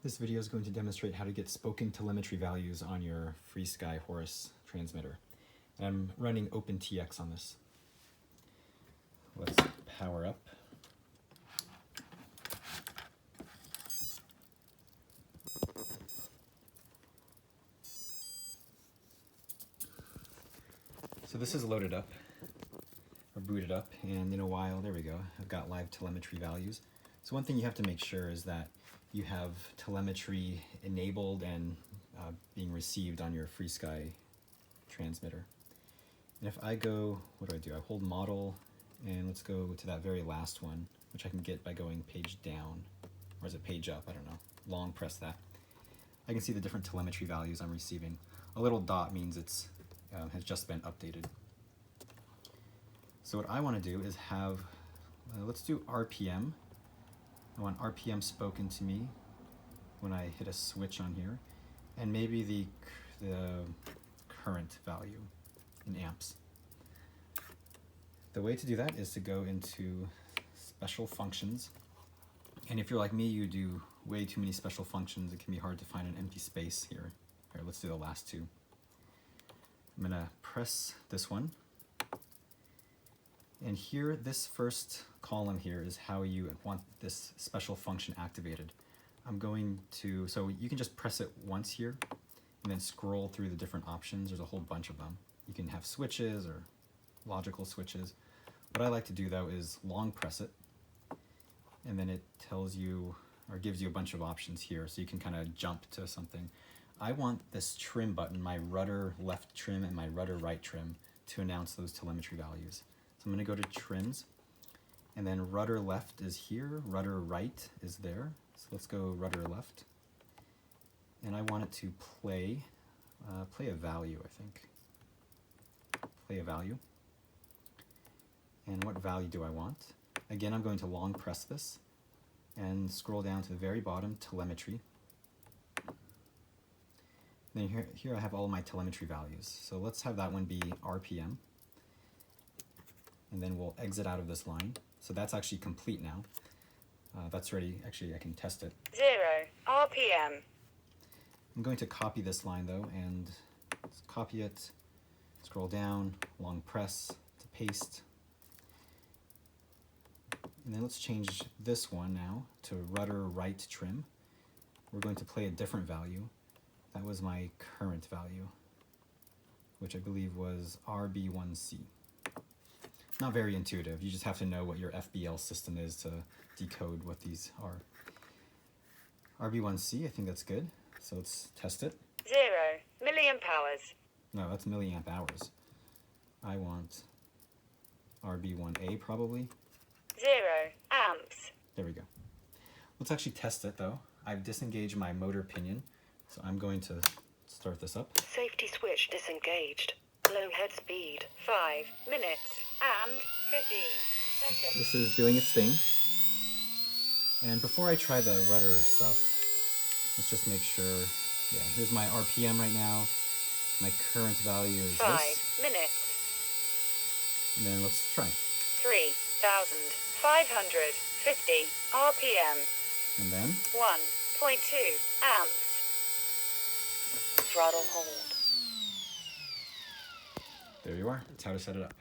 This video is going to demonstrate how to get spoken telemetry values on your FrSky Horus transmitter. And I'm running OpenTX on this. Let's power up. So this is loaded up, or booted up, and in a while, there we go, I've got live telemetry values. So one thing you have to make sure is that you have telemetry enabled and being received on your FrSky transmitter. And if I go, what do? I hold model, and let's go to that very last one, which I can get by going page down, or is it page up? I don't know. Long press that. I can see the different telemetry values I'm receiving. A little dot means it's has just been updated. So what I want to do is have, let's do RPM. I want RPM spoken to me when I hit a switch on here, and maybe the current value in amps. The way to do that is to go into special functions, and if you're like me, you do way too many special functions. It can be hard to find an empty space here. Here, let's do the last two. I'm gonna press this one, and here, this first column here is how you want this special function activated. I'm going to, so you can just press it once here and then scroll through the different options. There's a whole bunch of them. You can have switches or logical switches. What I like to do though is long press it, and then it tells you or gives you a bunch of options here, so you can kind of jump to something. I want this trim button, my rudder left trim and my rudder right trim, to announce those telemetry values. So I'm going to go to trims, and then rudder left is here, rudder right is there. So let's go rudder left, and I want it to play a value, I think. Play a value. And what value do I want? Again, I'm going to long press this and scroll down to the very bottom, telemetry. Then here I have all my telemetry values. So let's have that one be RPM. And then we'll exit out of this line. So that's actually complete now. That's ready. Actually, I can test it. 0 RPM. I'm going to copy this line though, and let's copy it, scroll down, long press to paste. And then let's change this one now to rudder right trim. We're going to play a different value. That was my current value, which I believe was RB1C. Not very intuitive. You just have to know what your FBL system is to decode what these are. RB1C, I think that's good. So let's test it. 0 milliamp hours. No, that's milliamp hours. I want RB1A probably. 0 amps. There we go. Let's actually test it though. I've disengaged my motor pinion, so I'm going to start this up. Safety switch disengaged. Low head speed. 5 minutes and 15 seconds. This is doing its thing. And before I try the rudder stuff, let's just make sure, yeah, here's my RPM right now. My current value is 5 this. minutes. And then let's try. 3,550 RPM. And then 1.2 amps. Throttle hold. there you are. That's how to set it up.